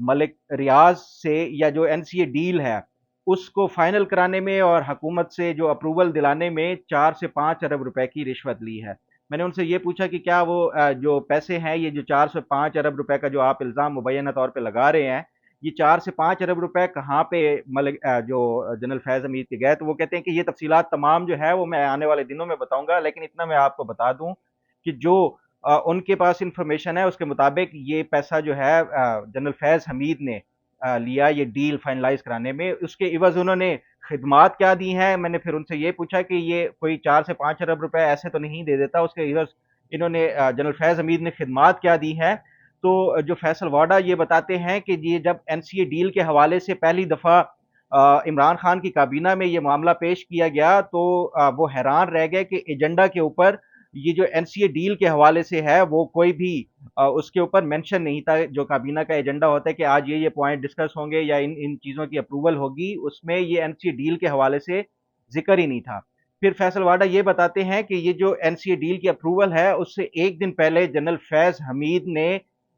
ملک ریاض سے یا جو NCA ڈیل ہے اس کو فائنل کرانے میں اور حکومت سے جو اپروول دلانے میں 4 سے 5 ارب روپے کی رشوت لی ہے۔ میں نے ان سے یہ پوچھا کہ کیا وہ جو پیسے ہیں، یہ جو 4 سے 5 ارب روپے کا جو آپ الزام مبینہ طور پہ لگا رہے ہیں، یہ 4 سے 5 ارب روپے کہاں پہ ملک جو جنرل فیض حمید کے گئے؟ تو وہ کہتے ہیں کہ یہ تفصیلات تمام جو ہے وہ میں آنے والے دنوں میں بتاؤں گا، لیکن اتنا میں آپ کو بتا دوں کہ جو ان کے پاس انفارمیشن ہے اس کے مطابق یہ پیسہ جو ہے جنرل فیض حمید نے لیا یہ ڈیل فائنلائز کرانے میں، اس کے عوض انہوں نے خدمات کیا دی ہیں۔ میں نے پھر ان سے یہ پوچھا کہ یہ کوئی 4 سے 5 ارب روپے ایسے تو نہیں دے دیتا، اس کے عوض انہوں نے جنرل فیض حمید نے خدمات کیا دی ہیں؟ تو جو فیصل واڈا یہ بتاتے ہیں کہ یہ جب NCA ڈیل کے حوالے سے پہلی دفعہ عمران خان کی کابینہ میں یہ معاملہ پیش کیا گیا تو وہ حیران رہ گئے کہ ایجنڈا کے اوپر یہ جو NCA ڈیل کے حوالے سے ہے وہ کوئی بھی اس کے اوپر مینشن نہیں تھا۔ جو کابینہ کا ایجنڈا ہوتا ہے کہ آج یہ پوائنٹ ڈسکس ہوں گے یا ان چیزوں کی اپروول ہوگی، اس میں یہ NCA ڈیل کے حوالے سے ذکر ہی نہیں تھا۔ پھر فیصل واڈا یہ بتاتے ہیں کہ یہ جو NCA ڈیل کی اپروول ہے اس سے ایک دن پہلے جنرل فیض حمید نے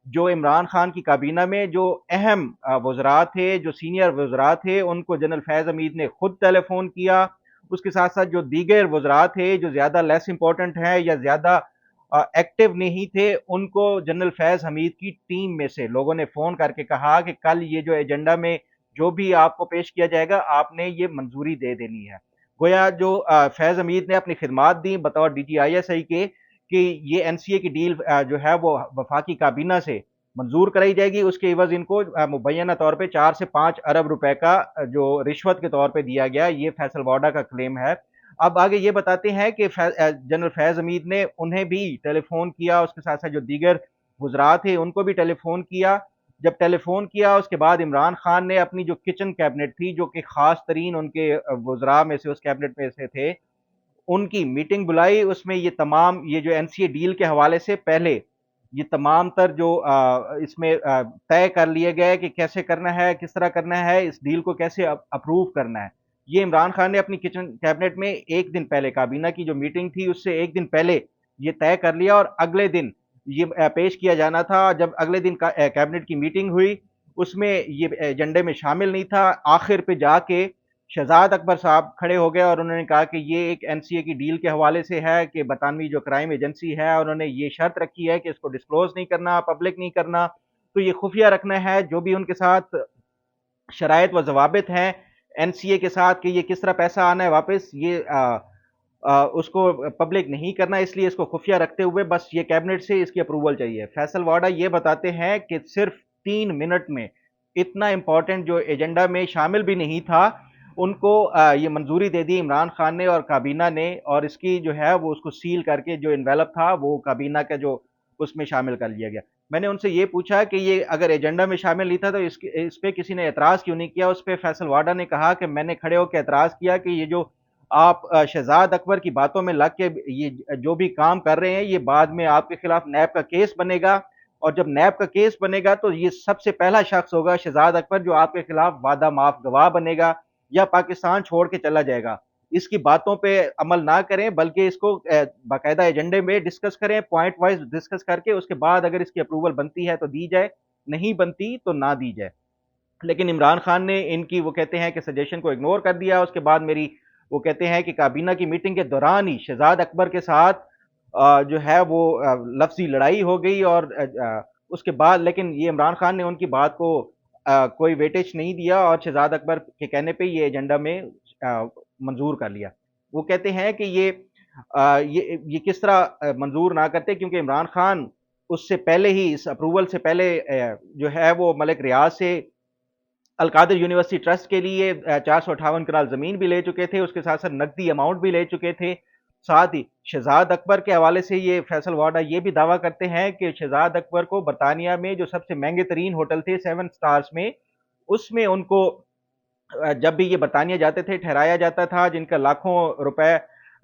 جو عمران خان کی کابینہ میں جو اہم وزراء تھے، جو سینئر وزراء تھے، ان کو جنرل فیض حمید نے خود ٹیلی فون کیا۔ اس کے ساتھ ساتھ جو دیگر وزراء تھے جو زیادہ لیس امپورٹنٹ ہیں یا زیادہ ایکٹیو نہیں تھے، ان کو جنرل فیض حمید کی ٹیم میں سے لوگوں نے فون کر کے کہا کہ کل یہ جو ایجنڈا میں جو بھی آپ کو پیش کیا جائے گا آپ نے یہ منظوری دے دینی ہے۔ گویا جو فیض حمید نے اپنی خدمات دی بطور DGISI کے کہ یہ NCA کی ڈیل جو ہے وہ وفاقی کابینہ سے منظور کرائی جائے گی، اس کے عوض ان کو مبینہ طور پہ 4 سے 5 ارب روپے کا جو رشوت کے طور پہ دیا گیا، یہ فیصل واڈا کا کلیم ہے۔ اب آگے یہ بتاتے ہیں کہ جنرل فیض حمید نے انہیں بھی ٹیلی فون کیا، اس کے ساتھ ساتھ جو دیگر وزراء تھے ان کو بھی ٹیلی فون کیا۔ جب ٹیلی فون کیا اس کے بعد عمران خان نے اپنی جو کچن کیبنٹ تھی، جو کہ خاص ترین ان کے وزراء میں سے اس کیبنٹ میں سے تھے، ان کی میٹنگ بلائی۔ اس میں یہ جو NCA ڈیل کے حوالے سے پہلے یہ تمام تر جو اس میں طے کر لیے گئے کہ کیسے کرنا ہے، کس طرح کرنا ہے، اس ڈیل کو کیسے اپروو کرنا ہے، یہ عمران خان نے اپنی کچن کیبنٹ میں ایک دن پہلے کابینہ کی جو میٹنگ تھی اس سے ایک دن پہلے یہ طے کر لیا، اور اگلے دن یہ پیش کیا جانا تھا۔ جب اگلے دن کیبنٹ کی میٹنگ ہوئی اس میں یہ ایجنڈے میں شامل نہیں تھا۔ آخر پہ جا کے شہزاد اکبر صاحب کھڑے ہو گئے اور انہوں نے کہا کہ یہ ایک NCA کی ڈیل کے حوالے سے ہے کہ برطانوی جو کرائم ایجنسی ہے انہوں نے یہ شرط رکھی ہے کہ اس کو ڈسکلوز نہیں کرنا، پبلک نہیں کرنا، تو یہ خفیہ رکھنا ہے۔ جو بھی ان کے ساتھ شرائط و ضوابط ہیں NCA کے ساتھ کہ یہ کس طرح پیسہ آنا ہے واپس، یہ اس کو پبلک نہیں کرنا، اس لیے اس کو خفیہ رکھتے ہوئے بس یہ کیبنٹ سے اس کی اپروول چاہیے۔ فیصل واڈا یہ بتاتے ہیں کہ صرف 3 منٹ میں اتنا امپورٹنٹ جو ایجنڈا میں شامل بھی نہیں تھا ان کو یہ منظوری دے دی عمران خان نے اور کابینہ نے، اور اس کی جو ہے وہ اس کو سیل کر کے جو انویلپ تھا وہ کابینہ کا جو اس میں شامل کر لیا گیا۔ میں نے ان سے یہ پوچھا کہ یہ اگر ایجنڈا میں شامل نہیں تھا تو اس پہ کسی نے اعتراض کیوں نہیں کیا؟ اس پہ فیصل واڈا نے کہا کہ میں نے کھڑے ہو کے اعتراض کیا کہ یہ جو آپ شہزاد اکبر کی باتوں میں لگ کے یہ جو بھی کام کر رہے ہیں یہ بعد میں آپ کے خلاف نیب کا کیس بنے گا، اور جب نیب کا کیس بنے گا تو یہ سب سے پہلا شخص ہوگا شہزاد اکبر جو آپ کے خلاف وعدہ معاف گواہ بنے گا یا پاکستان چھوڑ کے چلا جائے گا۔ اس کی باتوں پہ عمل نہ کریں بلکہ اس کو باقاعدہ ایجنڈے میں ڈسکس کریں، پوائنٹ وائز ڈسکس کر کے اس کے بعد اگر اس کی اپروول بنتی ہے تو دی جائے، نہیں بنتی تو نہ دی جائے۔ لیکن عمران خان نے ان کی وہ کہتے ہیں کہ سجیشن کو اگنور کر دیا۔ اس کے بعد میری وہ کہتے ہیں کہ کابینہ کی میٹنگ کے دوران ہی شہزاد اکبر کے ساتھ جو ہے وہ لفظی لڑائی ہو گئی، اور اس کے بعد لیکن یہ عمران خان نے ان کی بات کو کوئی ویٹیج نہیں دیا اور شہزاد اکبر کے کہنے پہ یہ ایجنڈا میں منظور کر لیا۔ وہ کہتے ہیں کہ یہ کس طرح منظور نہ کرتے، کیونکہ عمران خان اس سے پہلے ہی اس اپروول سے پہلے جو ہے وہ ملک ریاض سے القادر یونیورسٹی ٹرسٹ کے لیے 458 کنال زمین بھی لے چکے تھے، اس کے ساتھ ساتھ نقدی اماؤنٹ بھی لے چکے تھے۔ ساتھ ہی شہزاد اکبر کے حوالے سے یہ فیصل واڈا یہ بھی دعویٰ کرتے ہیں کہ شہزاد اکبر کو برطانیہ میں جو سب سے مہنگے ترین ہوٹل تھے 7 سٹارز میں، اس میں ان کو جب بھی یہ برطانیہ جاتے تھے ٹھہرایا جاتا تھا، جن کا لاکھوں روپے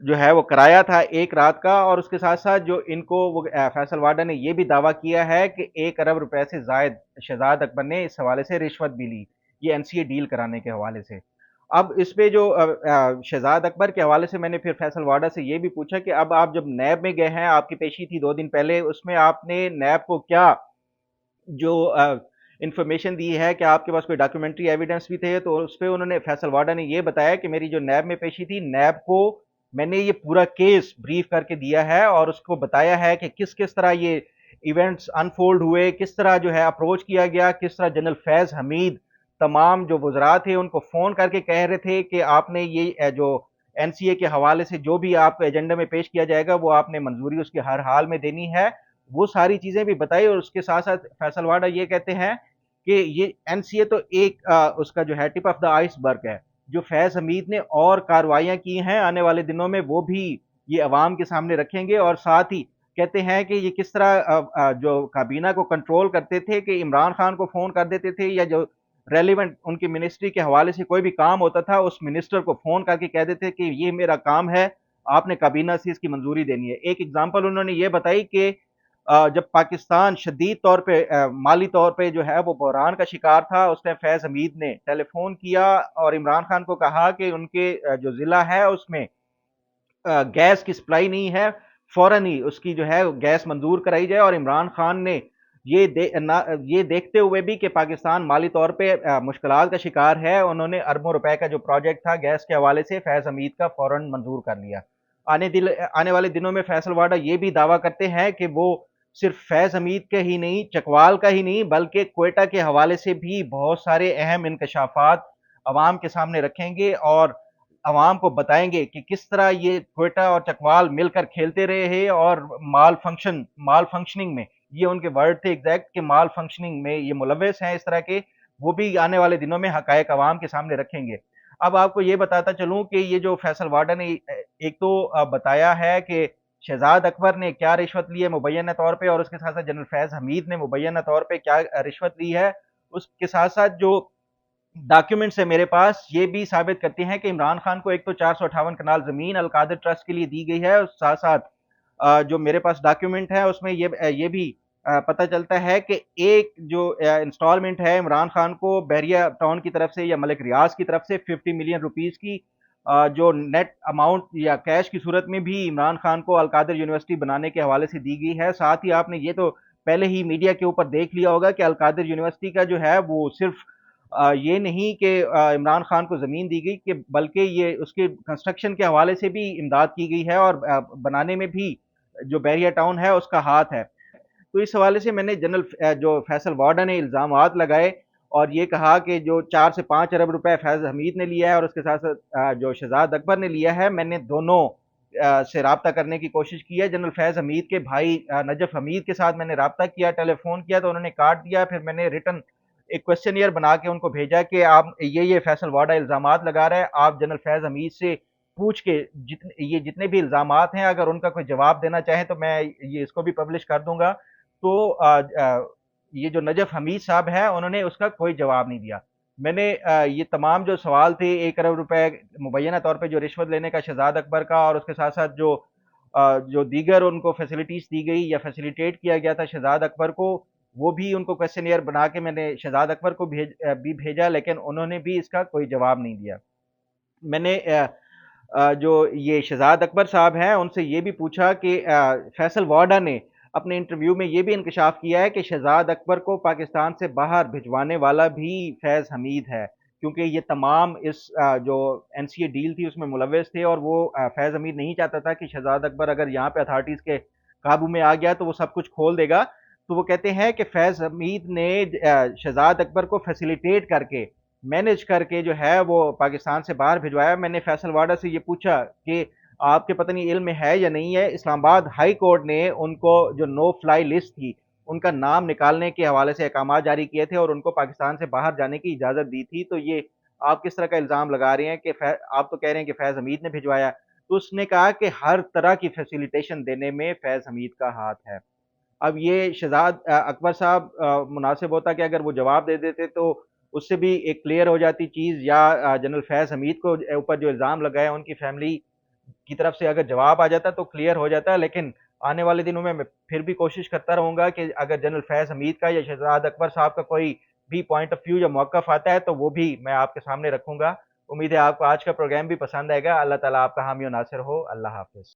جو ہے وہ کرایہ تھا ایک رات کا، اور اس کے ساتھ ساتھ جو ان کو وہ فیصل واڈا نے یہ بھی دعویٰ کیا ہے کہ 1 ارب روپے سے زائد شہزاد اکبر نے اس حوالے سے رشوت بھی لی یہ NCA ڈیل کرانے کے حوالے سے۔ اب اس پہ جو شہزاد اکبر کے حوالے سے میں نے پھر فیصل واڈا سے یہ بھی پوچھا کہ اب آپ جب نیب میں گئے ہیں، آپ کی پیشی تھی 2 دن پہلے، اس میں آپ نے نیب کو کیا جو انفارمیشن دی ہے کہ آپ کے پاس کوئی ڈاکیومنٹری ایویڈنس بھی تھے، تو اس پہ انہوں نے فیصل واڈا نے یہ بتایا کہ میری جو نیب میں پیشی تھی، نیب کو میں نے یہ پورا کیس بریف کر کے دیا ہے اور اس کو بتایا ہے کہ کس کس طرح یہ ایونٹس انفولڈ ہوئے، کس طرح جو ہے اپروچ کیا گیا، کس طرح جنرل فیض حمید تمام جو وزراء تھے ان کو فون کر کے کہہ رہے تھے کہ آپ نے یہ جو این سی اے کے حوالے سے جو بھی آپ کو ایجنڈا میں پیش کیا جائے گا وہ آپ نے منظوری اس کی ہر حال میں دینی ہے، وہ ساری چیزیں بھی بتائی۔ اور اس کے ساتھ ساتھ فیصل واڈا یہ کہتے ہیں کہ یہ این سی اے تو ایک اس کا جو ہے ٹپ آف دا آئس برگ ہے، جو فیض حمید نے اور کارروائیاں کی ہیں آنے والے دنوں میں وہ بھی یہ عوام کے سامنے رکھیں گے۔ اور ساتھ ہی کہتے ہیں کہ یہ کس طرح جو کابینہ کو کنٹرول کرتے تھے کہ عمران خان کو فون کر دیتے تھے، یا جو ریلیونٹ ان کی منسٹری کے حوالے سے کوئی بھی کام ہوتا تھا اس منسٹر کو فون کر کے کہہ دیتے کہ یہ میرا کام ہے، آپ نے کابینہ سے اس کی منظوری دینی ہے۔ ایک ایگزامپل انہوں نے یہ بتائی کہ جب پاکستان شدید طور پہ مالی طور پہ جو ہے وہ بحران کا شکار تھا، اس نے فیض حمید نے ٹیلی فون کیا اور عمران خان کو کہا کہ ان کے جو ضلع ہے اس میں گیس کی سپلائی نہیں ہے، فوراً ہی اس کی جو ہے گیس منظور کرائی جائے۔ اور عمران خان نے یہ دیکھتے ہوئے بھی کہ پاکستان مالی طور پہ مشکلات کا شکار ہے، انہوں نے اربوں روپے کا جو پروجیکٹ تھا گیس کے حوالے سے فیض حمید کا فوراً منظور کر لیا۔ آنے والے دنوں میں فیصل واڈا یہ بھی دعویٰ کرتے ہیں کہ وہ صرف فیض حمید کا ہی نہیں، چکوال کا ہی نہیں، بلکہ کوئٹہ کے حوالے سے بھی بہت سارے اہم انکشافات عوام کے سامنے رکھیں گے اور عوام کو بتائیں گے کہ کس طرح یہ کوئٹہ اور چکوال مل کر کھیلتے رہے ہیں اور مال فنکشننگ میں، یہ ان کے ورڈ تھے ایگزیکٹ کہ مال فنکشننگ میں یہ ملوث ہیں اس طرح کے، وہ بھی آنے والے دنوں میں حقائق عوام کے سامنے رکھیں گے۔ اب آپ کو یہ بتاتا چلوں کہ یہ جو فیصل واڈا نے ایک تو بتایا ہے کہ شہزاد اکبر نے کیا رشوت لی ہے مبینہ طور پہ، اور اس کے ساتھ ساتھ جنرل فیض حمید نے مبینہ طور پہ کیا رشوت لی ہے، اس کے ساتھ ساتھ جو ڈاکیومنٹس ہے میرے پاس یہ بھی ثابت کرتے ہیں کہ عمران خان کو ایک تو 458 کنال زمین القادر ٹرسٹ کے لیے دی گئی ہے، اور ساتھ ساتھ جو میرے پاس ڈاکیومنٹ ہے اس میں یہ بھی پتہ چلتا ہے کہ ایک جو انسٹالمنٹ ہے عمران خان کو بحریہ ٹاؤن کی طرف سے یا ملک ریاض کی طرف سے 50 ملین روپیز کی جو نیٹ اماؤنٹ یا کیش کی صورت میں بھی عمران خان کو القادر یونیورسٹی بنانے کے حوالے سے دی گئی ہے۔ ساتھ ہی آپ نے یہ تو پہلے ہی میڈیا کے اوپر دیکھ لیا ہوگا کہ القادر یونیورسٹی کا جو ہے وہ صرف یہ نہیں کہ عمران خان کو زمین دی گئی کہ بلکہ یہ اس کے کنسٹرکشن کے حوالے سے بھی امداد کی گئی ہے اور بنانے میں بھی جو بحریہ ٹاؤن ہے اس کا ہاتھ ہے۔ تو اس حوالے سے میں نے جنرل جو فیصل واڈا نے الزامات لگائے اور یہ کہا کہ جو 4 سے 5 ارب روپے فیض حمید نے لیا ہے اور اس کے ساتھ ساتھ جو شہزاد اکبر نے لیا ہے، میں نے دونوں سے رابطہ کرنے کی کوشش کی ہے۔ جنرل فیض حمید کے بھائی نجف حمید کے ساتھ میں نے رابطہ کیا، ٹیلی فون کیا تو انہوں نے کاٹ دیا، پھر میں نے ریٹن ایک کوسچنئر بنا کے ان کو بھیجا کہ آپ یہ فیصل واڈا الزامات لگا رہا ہے، آپ جنرل فیض حمید سے پوچھ کے یہ جتنے بھی الزامات ہیں اگر ان کا کوئی جواب دینا چاہیں تو میں یہ اس کو بھی پبلش کر دوں گا۔ تو یہ جو نجف حمید صاحب ہیں انہوں نے اس کا کوئی جواب نہیں دیا۔ میں نے یہ تمام جو سوال تھے 1 ارب روپے مبینہ طور پہ جو رشوت لینے کا شہزاد اکبر کا، اور اس کے ساتھ ساتھ جو دیگر ان کو فیسلٹیز دی گئی یا فیسیلیٹیٹ کیا گیا تھا شہزاد اکبر کو، وہ بھی ان کو کوسچنئر بنا کے میں نے شہزاد اکبر کو بھی بھیجا، لیکن انہوں نے بھی اس کا کوئی جواب نہیں دیا۔ میں نے جو یہ شہزاد اکبر صاحب ہیں ان سے یہ بھی پوچھا کہ فیصل واڈا نے اپنے انٹرویو میں یہ بھی انکشاف کیا ہے کہ شہزاد اکبر کو پاکستان سے باہر بھجوانے والا بھی فیض حمید ہے، کیونکہ یہ تمام اس جو این سی اے ڈیل تھی اس میں ملوث تھے، اور وہ فیض حمید نہیں چاہتا تھا کہ شہزاد اکبر اگر یہاں پہ اتھارٹیز کے قابو میں آ گیا تو وہ سب کچھ کھول دے گا۔ تو وہ کہتے ہیں کہ فیض حمید نے شہزاد اکبر کو فیسیلیٹیٹ کر کے مینج کر کے جو ہے وہ پاکستان سے باہر بھجوایا۔ میں نے فیصل واڈا سے یہ پوچھا کہ آپ کے پتہ نہیں علم میں ہے یا نہیں ہے، اسلام آباد ہائی کورٹ نے ان کو جو نو فلائی لسٹ تھی ان کا نام نکالنے کے حوالے سے احکامات جاری کیے تھے اور ان کو پاکستان سے باہر جانے کی اجازت دی تھی، تو یہ آپ کس طرح کا الزام لگا رہے ہیں کہ آپ تو کہہ رہے ہیں کہ فیض حمید نے بھجوایا؟ تو اس نے کہا کہ ہر طرح کی فیسیلیٹیشن دینے میں فیض حمید کا ہاتھ ہے۔ اب یہ شہزاد اکبر صاحب مناسب ہوتا کہ اگر وہ جواب دے دیتے تو اس سے بھی ایک کلیئر ہو جاتی چیز، یا جنرل فیض حمید کو اوپر جو الزام لگائے ان کی فیملی کی طرف سے اگر جواب آ جاتا تو کلیئر ہو جاتا ہے۔ لیکن آنے والے دنوں میں پھر بھی کوشش کرتا رہوں گا کہ اگر جنرل فیض حمید کا یا شہزاد اکبر صاحب کا کوئی بھی پوائنٹ آف ویو یا موقف آتا ہے تو وہ بھی میں آپ کے سامنے رکھوں گا۔ امید ہے آپ کو آج کا پروگرام بھی پسند آئے گا۔ اللہ تعالیٰ آپ کا حامی و ناصر ہو۔ اللہ حافظ۔